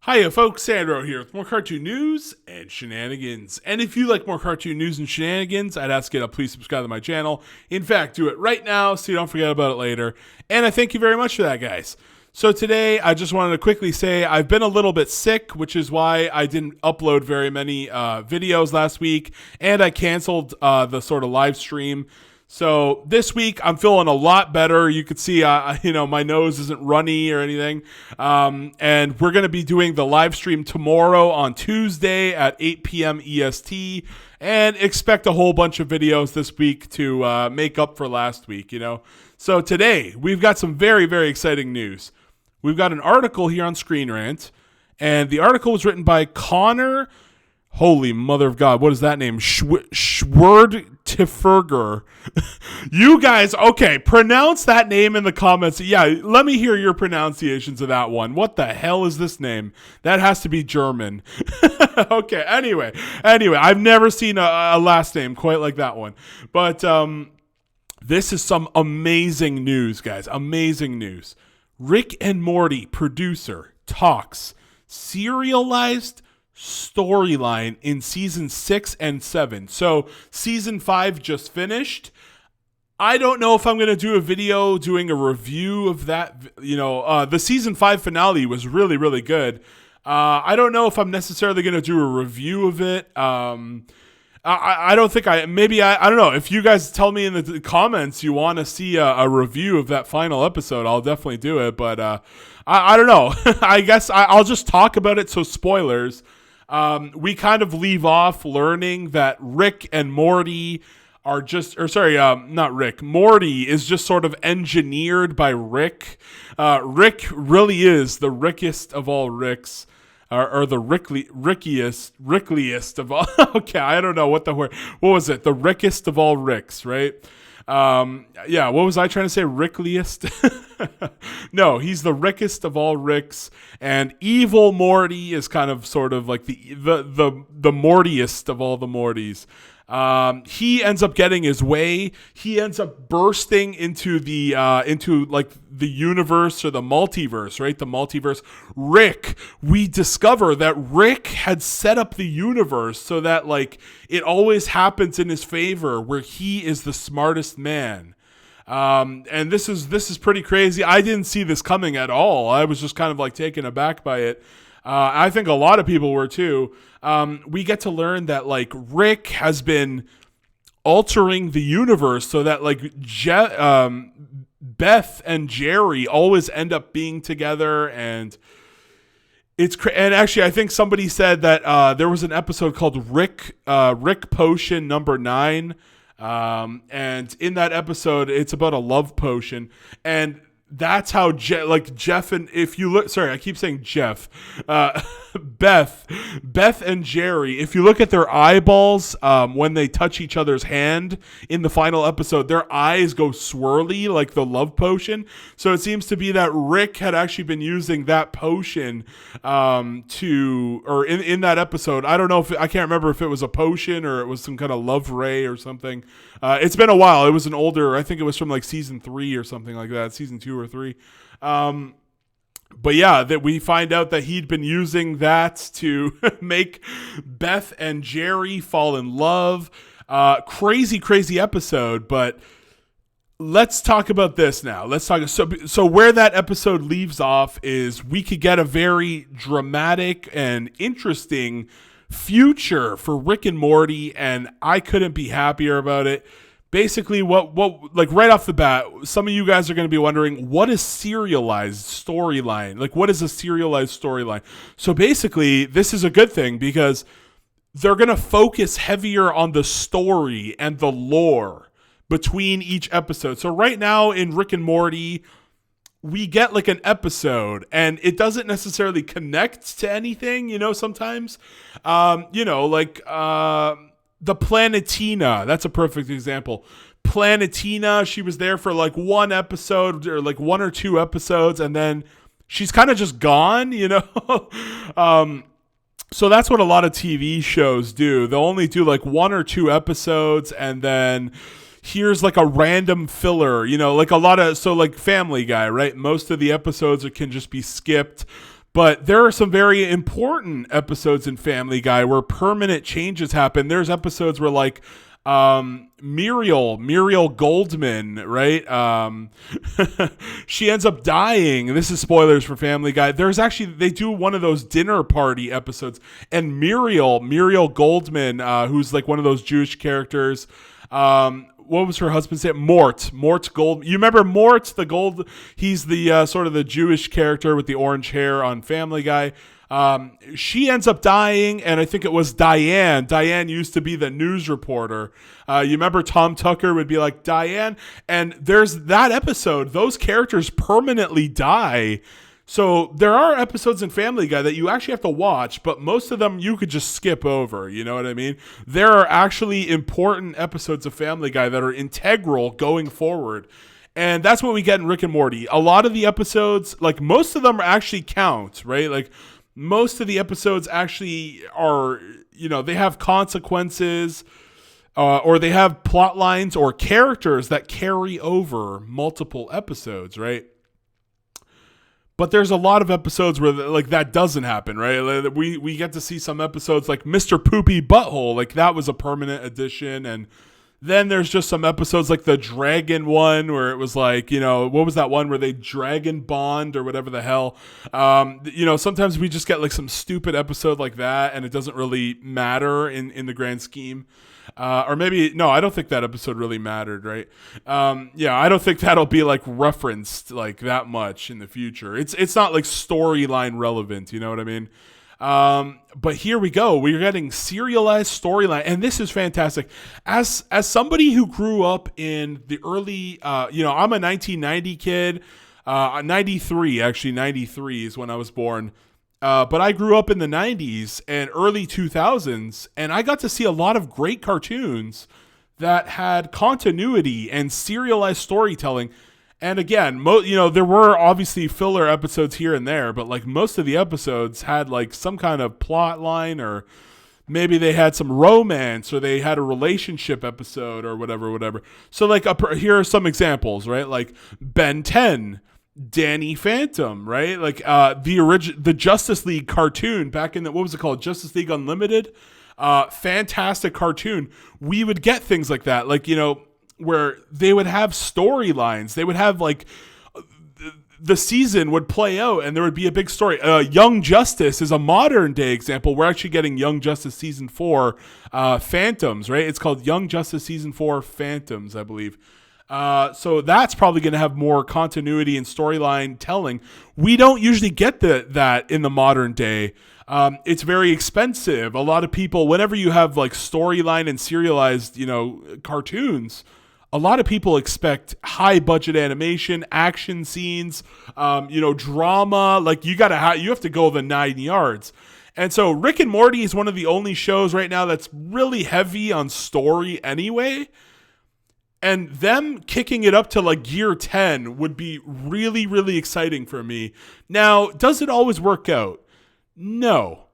Hiya folks, Sandro here with more cartoon news and shenanigans. And if you like more cartoon news and shenanigans, I'd ask you to please subscribe to my channel. In fact, do it right now so you don't forget about it later. And I thank you very much for that, guys. So today, I just wanted to quickly say I've been a little bit sick, which is why I didn't upload very many videos last week. And I canceled the sort of live stream. So this week I'm feeling a lot better. You could see, my nose isn't runny or anything. And we're going to be doing the live stream tomorrow on Tuesday at 8 p.m. EST. And expect a whole bunch of videos this week to make up for last week, So today we've got some very, very exciting news. We've got an article here on Screen Rant. And the article was written by Connor. Holy mother of God, what is that name? Schwerdtiferger. You guys, okay, pronounce that name in the comments. Yeah, let me hear your pronunciations of that one. What the hell is this name? That has to be German. Okay, anyway, I've never seen a last name quite like that one. But this is some amazing news, guys. Amazing news. Rick and Morty producer talks serialized storyline in season 6 and 7. So season 5 just finished. I don't know if I'm going to do a video doing a review of that. The season 5 finale was really, really good. I don't know if I'm necessarily going to do a review of it. I don't think I don't know. If you guys tell me in the comments you want to see a review of that final episode, I'll definitely do it. But I don't know. I guess I'll just talk about it. So spoilers. We kind of leave off learning that Rick and Morty are Morty is just sort of engineered by Rick. Rick really is the Rickiest of all Ricks. Or the Rickliest of all. Okay, I don't know what was it? The Rickiest of all Ricks, right? What was I trying to say? Rickliest? No, he's the Rickiest of all Ricks, and evil Morty is kind of sort of like the Mortiest of all the Mortys. He ends up getting his way. He ends up bursting into the universe or the multiverse, right? The multiverse. We discover that Rick had set up the universe so that it always happens in his favor, where he is the smartest man. And this is pretty crazy. I didn't see this coming at all. I was just kind of taken aback by it. I think a lot of people were too. We get to learn that Rick has been altering the universe so that Beth and Jerry always end up being together, and and actually I think somebody said that there was an episode called Rick Potion number 9, and in that episode it's about a love potion, and that's how Jeff and if you look, sorry, I keep saying Jeff, Beth and Jerry, if you look at their eyeballs, when they touch each other's hand in the final episode, their eyes go swirly like the love potion. So it seems to be that Rick had actually been using that potion, in that episode. I don't know I can't remember if it was a potion or it was some kind of love ray or something. It's been a while. It was an older, I think it was from season 3 or something like that, season 2 or 3. But yeah, that we find out that he'd been using that to make Beth and Jerry fall in love. Crazy episode, but let's talk about this now. So where that episode leaves off is we could get a very dramatic and interesting future for Rick and Morty, and I couldn't be happier about it. Basically, what right off the bat, some of you guys are going to be wondering, what is serialized storyline? What is a serialized storyline? So basically, this is a good thing because they're going to focus heavier on the story and the lore between each episode. So right now in Rick and Morty, we get an episode and it doesn't necessarily connect to anything, sometimes, the Planetina, that's a perfect example. Planetina, she was there for one episode or 1 or 2 episodes, and then she's kind of just gone, So that's what a lot of TV shows do. They'll only do 1 or 2 episodes, and then here's a random filler, a lot of, Family Guy, right? Most of the episodes can just be skipped. But there are some very important episodes in Family Guy where permanent changes happen. There's episodes where like Muriel Goldman, right? She ends up dying. This is spoilers for Family Guy. There's actually, they do one of those dinner party episodes, and Muriel Goldman, who's like one of those Jewish characters. What was her husband's name? Mort Gold. You remember Mort, the gold? He's the sort of the Jewish character with the orange hair on Family Guy. She ends up dying, and I think it was Diane. Diane used to be the news reporter. You remember Tom Tucker would be like, Diane? And there's that episode. Those characters permanently die. So there are episodes in Family Guy that you actually have to watch, but most of them you could just skip over. You know what I mean? There are actually important episodes of Family Guy that are integral going forward. And that's what we get in Rick and Morty. A lot of the episodes, like most of them actually count, right? Like most of the episodes actually are, you know, they have consequences, or they have plot lines or characters that carry over multiple episodes, right? But there's a lot of episodes where like that doesn't happen, right? Like, we get to see some episodes like Mr. Poopy Butthole, like that was a permanent addition. And then there's just some episodes like the dragon one where it was like, you know, what was that one where they dragon bond or whatever the hell? You know, sometimes we just get like some stupid episode like that and it doesn't really matter in the grand scheme. Or maybe, no, I don't think that episode really mattered, right? Yeah, I don't think that'll be like referenced like that much in the future. It's not like storyline relevant, you know what I mean? But here we go. We're getting serialized storyline, and this is fantastic. As somebody who grew up in the early, you know, I'm a 1990 kid, 93 is when I was born. But I grew up in the 90s and early 2000s, and I got to see a lot of great cartoons that had continuity and serialized storytelling. And again, you know, there were obviously filler episodes here and there, but like most of the episodes had like some kind of plot line, or maybe they had some romance, or they had a relationship episode or whatever. So like here are some examples, right? Like Ben 10. Danny Phantom, right? Like the Justice League cartoon back in the, what was it called? Justice League Unlimited. Fantastic cartoon. We would get things like that, like, you know, where they would have storylines. They would have like the season would play out and there would be a big story. Young Justice is a modern day example. We're actually getting Young Justice season 4 Phantoms, right? It's called Young Justice season 4 Phantoms, I believe. So that's probably going to have more continuity and storyline telling. We don't usually get that in the modern day. It's very expensive. A lot of people, whenever you have like storyline and serialized, you know, cartoons, a lot of people expect high budget animation, action scenes, you know, drama. Like you have to go the 9 yards. And so Rick and Morty is one of the only shows right now that's really heavy on story anyway. And them kicking it up to like year 10 would be really, really exciting for me. Now, does it always work out? No.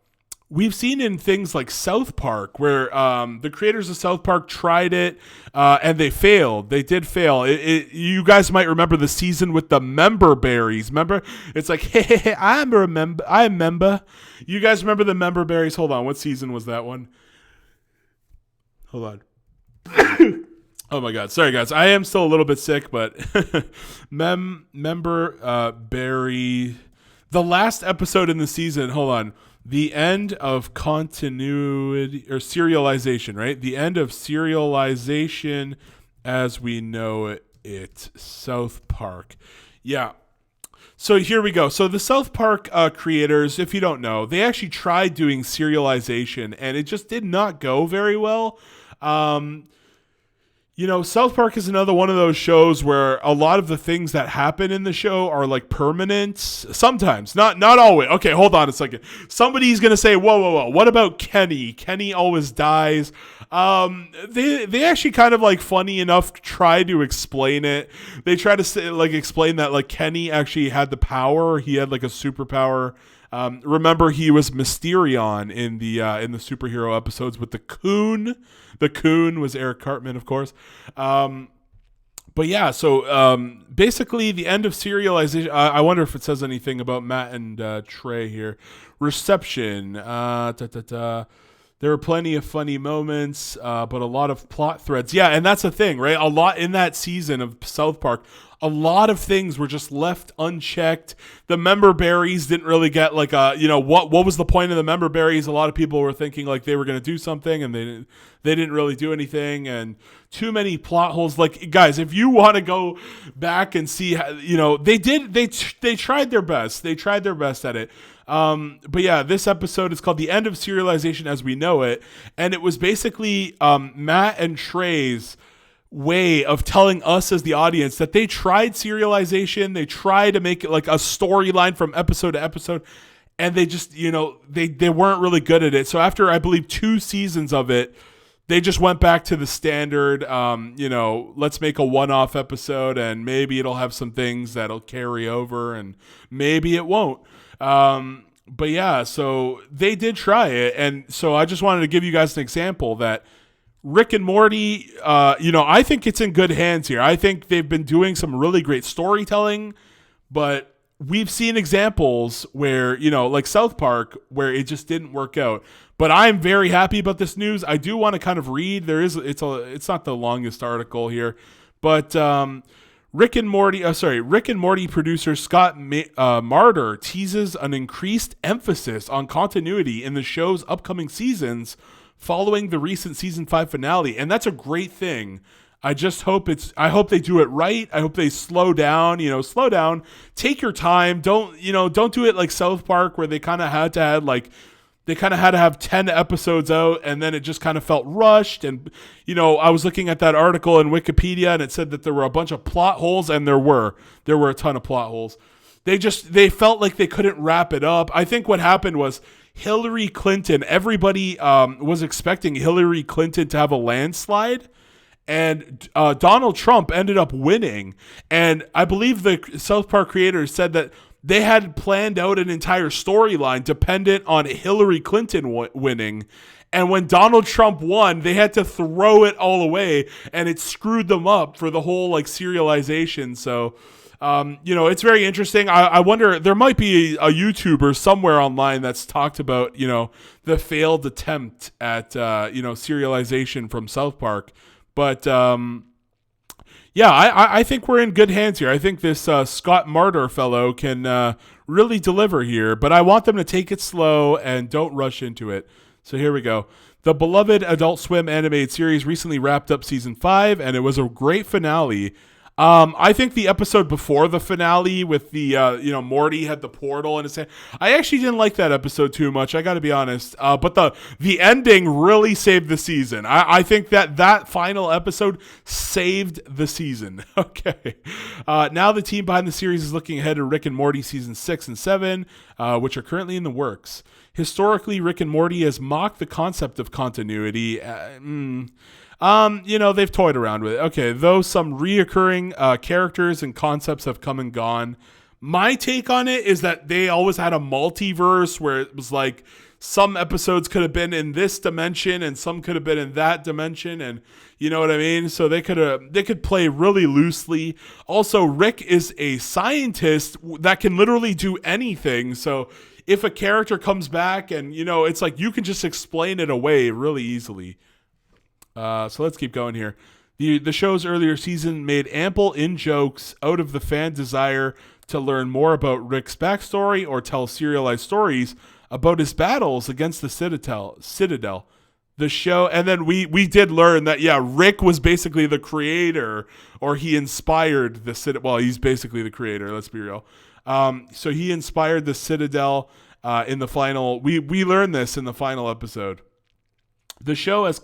We've seen in things like South Park where the creators of South Park tried it and they failed. They did fail. You guys might remember the season with the member berries. Remember? It's like, hey, I remember. You guys remember the member berries? Hold on. What season was that one? Hold on. Oh my God. Sorry, guys. I am still a little bit sick, but member Barry. The last episode in the season, hold on. The end of continuity or serialization, right? The end of serialization as we know it. South Park. Yeah. So here we go. So the South Park creators, if you don't know, they actually tried doing serialization and it just did not go very well. You know, South Park is another one of those shows where a lot of the things that happen in the show are like permanent. Sometimes, not always. Okay, hold on a second. Somebody's gonna say, "Whoa! What about Kenny? Kenny always dies." They actually kind of like funny enough try to explain it. They try to say, like explain that like Kenny actually had the power. He had like a superpower. Remember, he was Mysterion in the superhero episodes with the Coon. The Coon was Eric Cartman, of course. But But yeah, so basically the end of serialization. I wonder if it says anything about Matt and Trey here. Reception. There were plenty of funny moments, but a lot of plot threads. Yeah, and that's the thing, right? A lot in that season of South Park, a lot of things were just left unchecked. The member berries didn't really get like what was the point of the member berries? A lot of people were thinking like they were going to do something, and they didn't really do anything, and too many plot holes. Like, guys, if you want to go back and see how, they tried their best. They tried their best at it. But yeah, this episode is called The End of Serialization as We Know It. And it was basically Matt and Trey's way of telling us as the audience that they tried serialization. They tried to make it like a storyline from episode to episode. And they just, they weren't really good at it. So after, I believe, 2 seasons of it, they just went back to the standard, let's make a one-off episode and maybe it'll have some things that'll carry over and maybe it won't. But yeah, so they did try it. And so I just wanted to give you guys an example that Rick and Morty, I think it's in good hands here. I think they've been doing some really great storytelling, but we've seen examples where, like South Park, where it just didn't work out. But I'm very happy about this news. I do want to kind of read. It's not the longest article here, but Rick and Morty producer Scott Marder teases an increased emphasis on continuity in the show's upcoming seasons following the recent season 5 finale, and that's a great thing. I hope they do it right. I hope they slow down, take your time. Don't do it like South Park where they kind of had to have 10 episodes out and then it just kind of felt rushed. And, I was looking at that article in Wikipedia and it said that there were a bunch of plot holes, and there were a ton of plot holes. They felt like they couldn't wrap it up. I think what happened was Hillary Clinton, everybody was expecting Hillary Clinton to have a landslide. And Donald Trump ended up winning. And I believe the South Park creators said that they had planned out an entire storyline dependent on Hillary Clinton winning. And when Donald Trump won, they had to throw it all away, and it screwed them up for the whole serialization. So, it's very interesting. I wonder, there might be a YouTuber somewhere online that's talked about, the failed attempt at, serialization from South Park. But, I think we're in good hands here. I think this Scott Marder fellow can really deliver here, but I want them to take it slow and don't rush into it. So here we go. The beloved Adult Swim animated series recently wrapped up season 5, and it was a great finale. I think the episode before the finale with the, Morty had the portal in his hand, I actually didn't like that episode too much, I gotta be honest. But the ending really saved the season. I think that final episode saved the season. Okay. Now the team behind the series is looking ahead to Rick and Morty season 6 and 7, which are currently in the works. Historically, Rick and Morty has mocked the concept of continuity. They've toyed around with it. Okay, though some reoccurring characters and concepts have come and gone. My take on it is that they always had a multiverse where it was like some episodes could have been in this dimension and some could have been in that dimension, and you know what I mean? So they could play really loosely. Also, Rick is a scientist that can literally do anything. So if a character comes back and, it's like you can just explain it away really easily. So let's keep going here. The show's earlier season made ample in-jokes out of the fan desire to learn more about Rick's backstory or tell serialized stories about his battles against the Citadel. The show, and then we did learn that, Rick was basically the creator, or he inspired the Citadel. Well, he's basically the creator, let's be real. So he inspired the Citadel in the final. We learned this in the final episode. The show has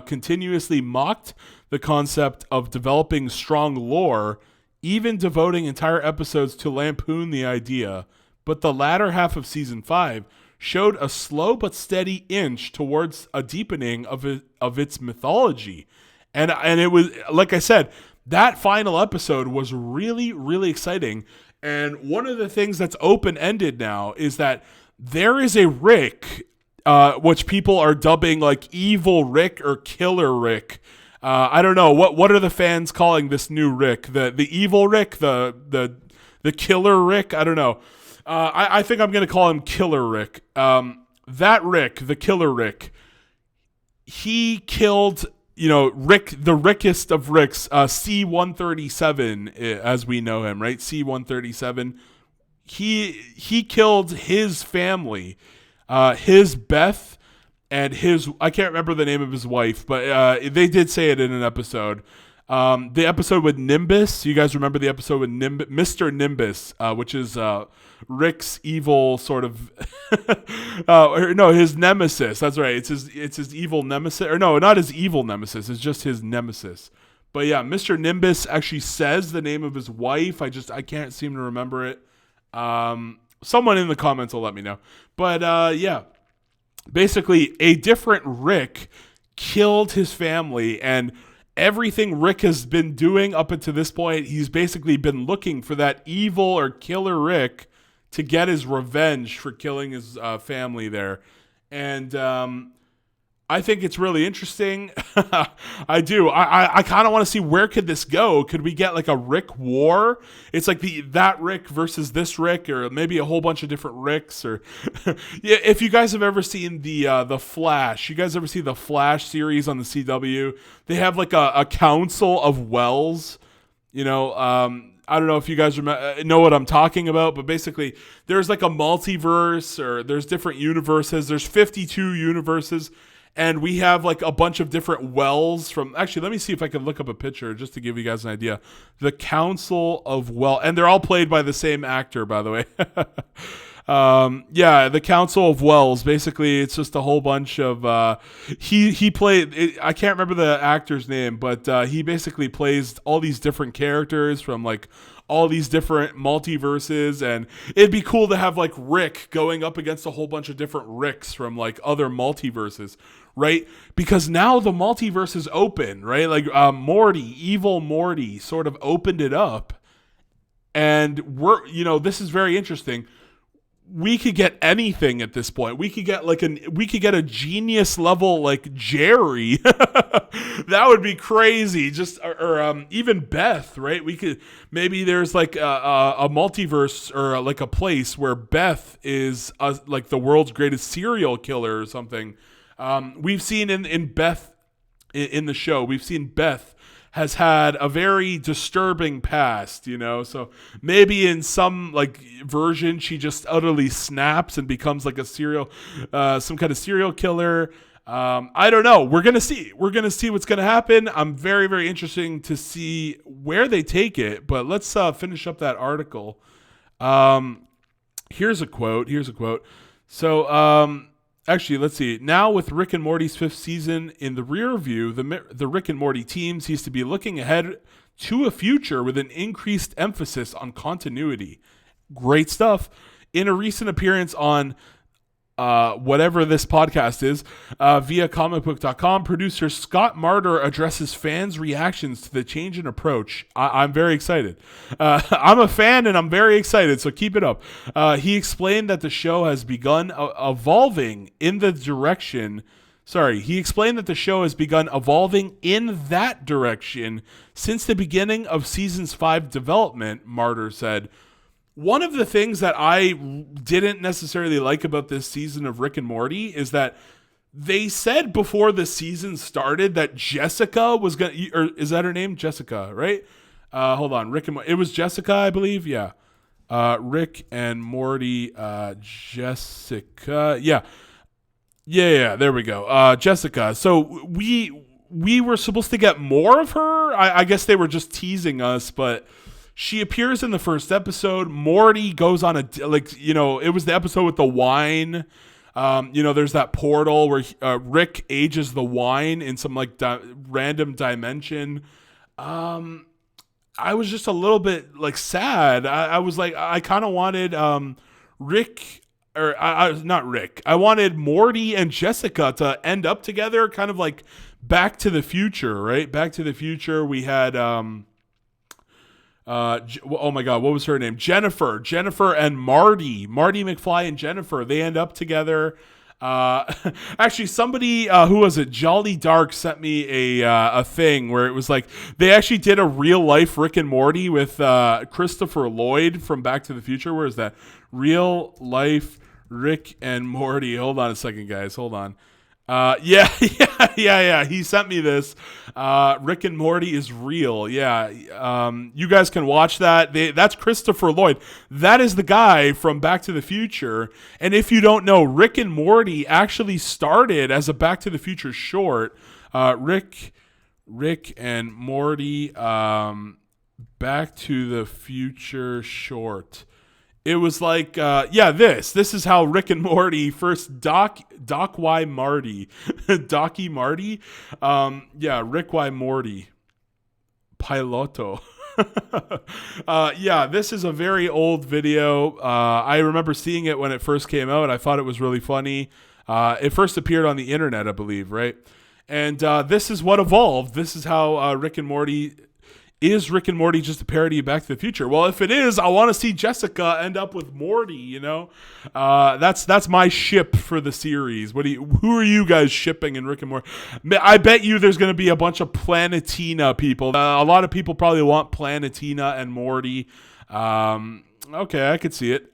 continuously mocked the concept of developing strong lore, even devoting entire episodes to lampoon the idea. But the latter half of season 5 showed a slow but steady inch towards a deepening of its mythology. And it was, like I said, that final episode was really, really exciting. And one of the things that's open-ended now is that there is a Rick, which people are dubbing like Evil Rick or Killer Rick. I don't know what are the fans calling this new Rick, the evil Rick, the killer Rick. I don't know. I think I'm gonna call him Killer Rick. That Rick, the Killer Rick, he killed, Rick, the Rickest of Ricks, C-137, as we know him, right? C-137. He killed his family, his Beth, and I can't remember the name of his wife, but they did say it in an episode. The episode with Nimbus, you guys remember the episode with Mr. Nimbus, which is Rick's evil sort of, his nemesis. That's right. It's his evil nemesis, or no, not his evil nemesis. It's just his nemesis. But yeah, Mr. Nimbus actually says the name of his wife. I can't seem to remember it. Someone in the comments will let me know. But yeah, basically a different Rick killed his family, and everything Rick has been doing up until this point, he's basically been looking for that evil or killer Rick to get his revenge for killing his family there. And I think it's really interesting. I do. I kind of want to see, where could this go? Could we get like a Rick war? It's like that Rick versus this Rick, or maybe a whole bunch of different Ricks. Or yeah, if you guys have ever seen the Flash, you guys ever see the Flash series on the CW? They have like a council of Wells. I don't know if you guys know what I'm talking about, but basically there's like a multiverse, or there's different universes. There's 52 universes. And we have like a bunch of different Wells from, actually, let me see if I can look up a picture just to give you guys an idea. The Council of Wells, and they're all played by the same actor, by the way. Yeah, the Council of Wells. Basically, it's just a whole bunch of, he played, I can't remember the actor's name, but he basically plays all these different characters from like all these different multiverses, and it'd be cool to have like Rick going up against a whole bunch of different Ricks from like other multiverses, right? Because now the multiverse is open, right? Like evil Morty sort of opened it up, and this is very interesting. We could get anything at this point. We could get a genius level like Jerry. That would be crazy. Just or even Beth, right? Maybe there's like a multiverse, or like a place where Beth is like the world's greatest serial killer or something. We've seen in Beth in the show, we've seen Beth has had a very disturbing past, so maybe in some like version she just utterly snaps and becomes like some kind of serial killer. I don't know. We're gonna see what's gonna happen. I'm very, very interested to see where they take it, but let's finish up that article. Here's a quote. So actually, let's see. Now, with Rick and Morty's 5th season in the rear view, the Rick and Morty team seems to be looking ahead to a future with an increased emphasis on continuity. Great stuff. In a recent appearance on whatever this podcast is, via comicbook.com, producer Scott Marder addresses fans' reactions to the change in approach. I'm very excited. I'm a fan and I'm very excited, so keep it up. He explained that the show has begun evolving in that direction since the beginning of season's 5 development, Marder said. One of the things that I didn't necessarily like about this season of Rick and Morty is that they said before the season started that Jessica was going to, or is that her name? Jessica, right? Hold on. Rick and Morty. It was Jessica, I believe. Yeah. Rick and Morty, Jessica. Yeah. There we go. Jessica. So we were supposed to get more of her. I guess they were just teasing us, but she appears in the first episode. Morty goes on it was the episode with the wine. There's that portal where Rick ages the wine in some like random dimension. I was just a little bit like sad. I was like, I kind of wanted Rick, or not Rick. I wanted Morty and Jessica to end up together, kind of like Back to the Future, right? Back to the Future. We had oh my God, what was her name? Jennifer and Marty McFly and Jennifer. They end up together. Actually, somebody who was it? Jolly Dark sent me a thing where it was like they actually did a real life Rick and Morty with Christopher Lloyd from Back to the Future. Where is that? Real life Rick and Morty. Hold on a second, guys. Hold on. Yeah. He sent me this. Rick and Morty is real. Yeah. You guys can watch that. That's Christopher Lloyd. That is the guy from Back to the Future. And if you don't know, Rick and Morty actually started as a Back to the Future short. Rick and Morty, Back to the Future short. It was like, this is how Rick and Morty first Doc Y Marty, Docky Marty, Rick Y Morty, Piloto. This is a very old video. I remember seeing it when it first came out. I thought it was really funny. It first appeared on the internet, I believe, right? And this is what evolved. This is how Rick and Morty. Is Rick and Morty just a parody of Back to the Future? Well, if it is, I want to see Jessica end up with Morty, you know? That's my ship for the series. Who are you guys shipping in Rick and Morty? I bet you there's going to be a bunch of Planetina people. A lot of people probably want Planetina and Morty. Okay, I could see it.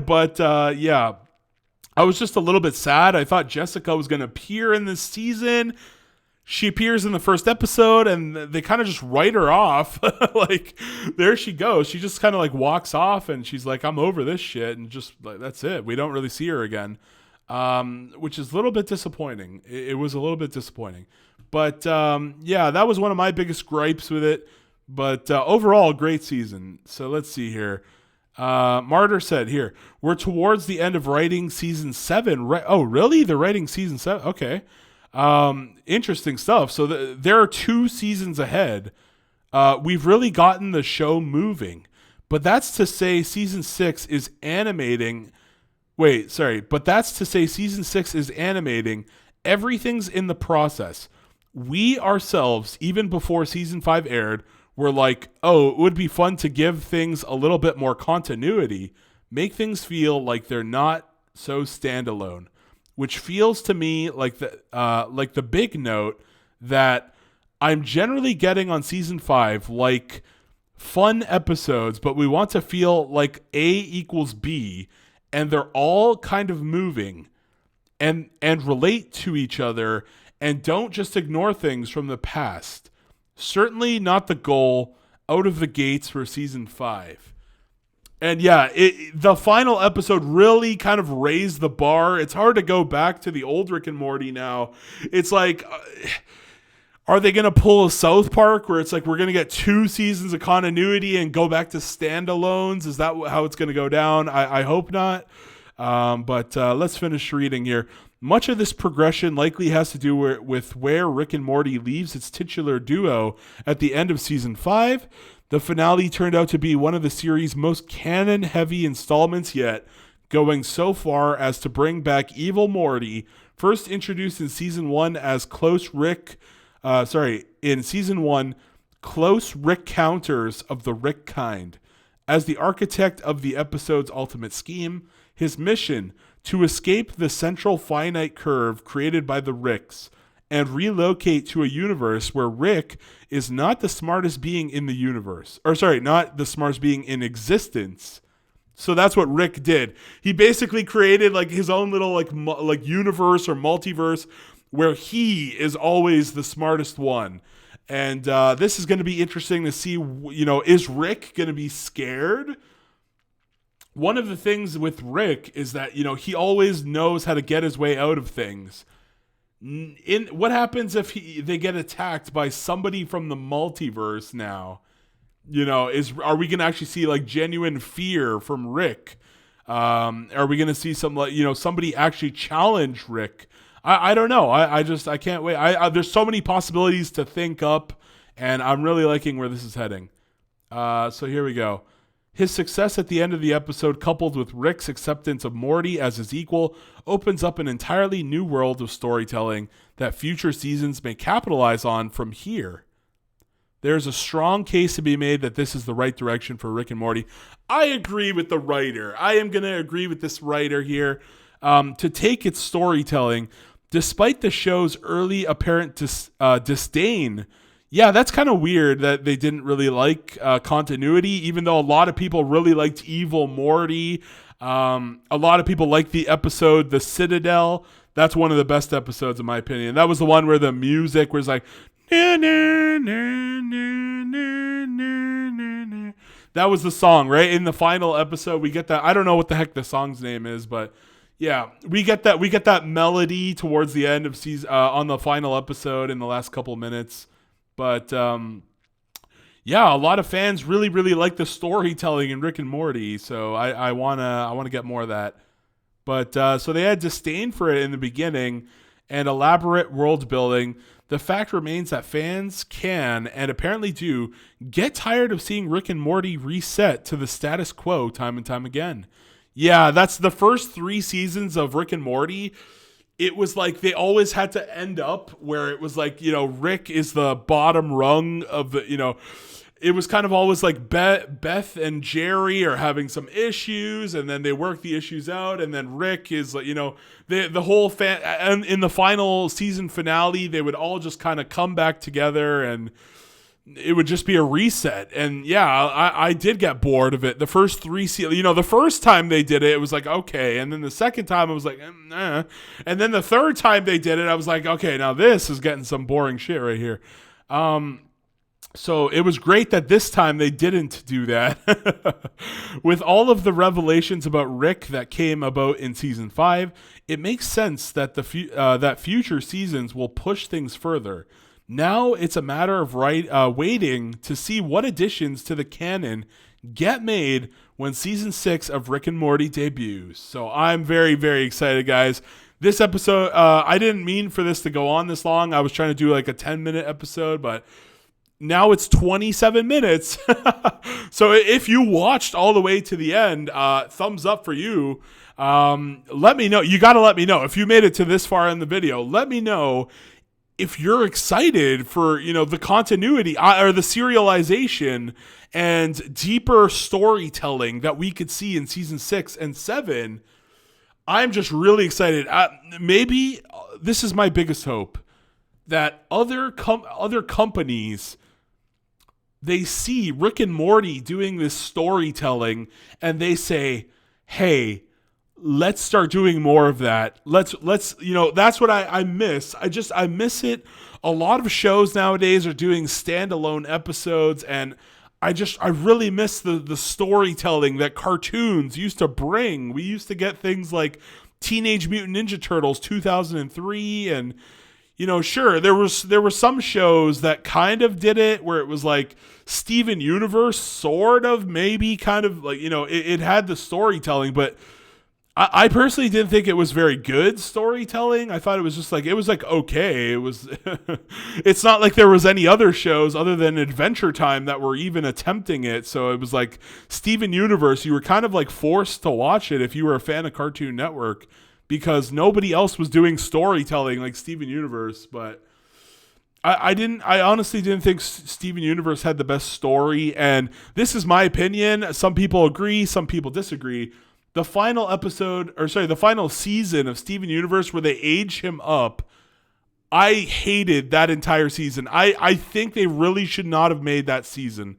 But, I was just a little bit sad. I thought Jessica was going to appear in this season. She appears in the first episode and they kind of just write her off. Like, there she goes. She just kind of like walks off and she's like, I'm over this shit. And just like, that's it. We don't really see her again, which is a little bit disappointing. It was a little bit disappointing. But that was one of my biggest gripes with it. But overall, great season. So let's see here. Marder said here, we're towards the end of writing season 7. Oh, really? They're writing season 7? Okay. Interesting stuff. So there are 2 seasons ahead. We've really gotten the show moving, but that's to say season 6 is animating. But that's to say season 6 is animating. Everything's in the process. We ourselves, even before season 5 aired, were like, oh, it would be fun to give things a little bit more continuity, make things feel like they're not so standalone. Which feels to me like the big note that I'm generally getting on season 5, like fun episodes, but we want to feel like A equals B, and they're all kind of moving and relate to each other and don't just ignore things from the past. Certainly not the goal out of the gates for season 5. And the final episode really kind of raised the bar. It's hard to go back to the old Rick and Morty now. It's like, are they going to pull a South Park where it's like we're going to get 2 seasons of continuity and go back to standalones? Is that how it's going to go down? I hope not. But let's finish reading here. Much of this progression likely has to do with where Rick and Morty leaves its titular duo at the end of season 5. The finale turned out to be one of the series' most canon-heavy installments yet, going so far as to bring back Evil Morty, first introduced in season 1 as close Rick counters of the Rick kind. As the architect of the episode's ultimate scheme, his mission, to escape the central finite curve created by the Ricks, and relocate to a universe where Rick is not the smartest being in the universe. Not the smartest being in existence. So that's what Rick did. He basically created like his own little like universe or multiverse where he is always the smartest one. And this is going to be interesting to see, is Rick going to be scared? One of the things with Rick is that, he always knows how to get his way out of things. What happens if they get attacked by somebody from the multiverse now? Are we going to actually see like genuine fear from Rick? Are we going to see somebody actually challenge Rick? I don't know. I can't wait. There's so many possibilities to think up, and I'm really liking where this is heading. So here we go. His success at the end of the episode, coupled with Rick's acceptance of Morty as his equal, opens up an entirely new world of storytelling that future seasons may capitalize on from here. There's a strong case to be made that this is the right direction for Rick and Morty. I agree with the writer. I am going to agree with this writer here. to take its storytelling, despite the show's early apparent disdain. Yeah, that's kind of weird that they didn't really like continuity, even though a lot of people really liked Evil Morty. A lot of people liked the episode The Citadel. That's one of the best episodes, in my opinion. That was the one where the music was like, na, na, na, na, na, na, na. That was the song, right? In the final episode, we get that. I don't know what the heck the song's name is, but yeah, we get that melody towards the end of season on the final episode in the last couple of minutes. But yeah, a lot of fans really, really like the storytelling in Rick and Morty, so I wanna get more of that. But so they had disdain for it in the beginning and elaborate world building. The fact remains that fans can, and apparently do, get tired of seeing Rick and Morty reset to the status quo time and time again. Yeah, that's the first 3 seasons of Rick and Morty. It was like they always had to end up where it was like, Rick is the bottom rung of the, it was kind of always like Beth and Jerry are having some issues, and then they work the issues out, and then Rick is like, the whole and in the final season finale, they would all just kind of come back together, and it would just be a reset. And yeah, I did get bored of it. The first 3 seasons, the first time they did it, it was like, okay. And then the second time, I was like, nah. And then the third time they did it, I was like, okay, now this is getting some boring shit right here. So it was great that this time they didn't do that. With all of the revelations about Rick that came about in season 5, it makes sense that that future seasons will push things further. Now it's a matter of waiting to see what additions to the canon get made when season 6 of Rick and Morty debuts. So I'm very, very excited, guys. This episode, I didn't mean for this to go on this long. I was trying to do like a 10-minute episode, but now it's 27 minutes. So if you watched all the way to the end, thumbs up for you. Let me know. You got to let me know. If you made it to this far in the video, let me know if you're excited for, the continuity or the serialization and deeper storytelling that we could see in season 6 and 7. I'm just really excited. Maybe this is my biggest hope, that other companies, they see Rick and Morty doing this storytelling and they say, hey, let's start doing more of that. Let's that's what I miss. I miss it. A lot of shows nowadays are doing standalone episodes, and I really miss the storytelling that cartoons used to bring. We used to get things like Teenage Mutant Ninja Turtles 2003, and sure, there were some shows that kind of did it where it was like Steven Universe, sort of, maybe kind of like, it had the storytelling, but I personally didn't think it was very good storytelling. I thought it was just like, okay. It was, it's not like there was any other shows other than Adventure Time that were even attempting it. So it was like Steven Universe, you were kind of like forced to watch it if you were a fan of Cartoon Network, because nobody else was doing storytelling like Steven Universe. But I honestly didn't think Steven Universe had the best story. And this is my opinion. Some people agree, some people disagree. The final the final season of Steven Universe where they age him up, I hated that entire season. I think they really should not have made that season.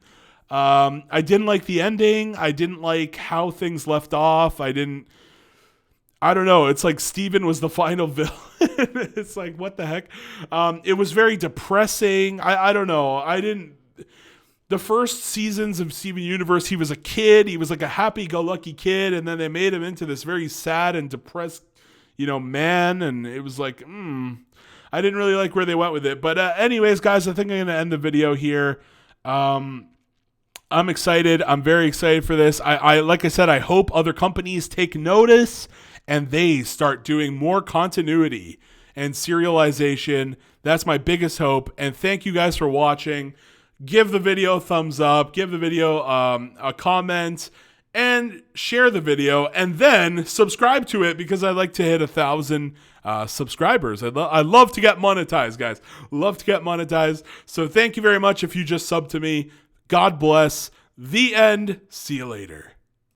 I didn't like the ending. I didn't like how things left off. I don't know. It's like Steven was the final villain. It's like, what the heck? It was very depressing. I don't know. The first seasons of Steven Universe, he was a kid. He was like a happy-go-lucky kid, and then they made him into this very sad and depressed, man. And it was like, I didn't really like where they went with it. But anyways, guys, I think I'm going to end the video here. I'm excited. I'm very excited for this. Like I said, I hope other companies take notice and they start doing more continuity and serialization. That's my biggest hope. And thank you guys for watching. Give the video a thumbs up, give the video a comment, and share the video, and then subscribe to it, because I'd like to hit 1,000 subscribers. I'd love to get monetized, guys. Love to get monetized. So thank you very much if you just subbed to me. God bless. The end. See you later.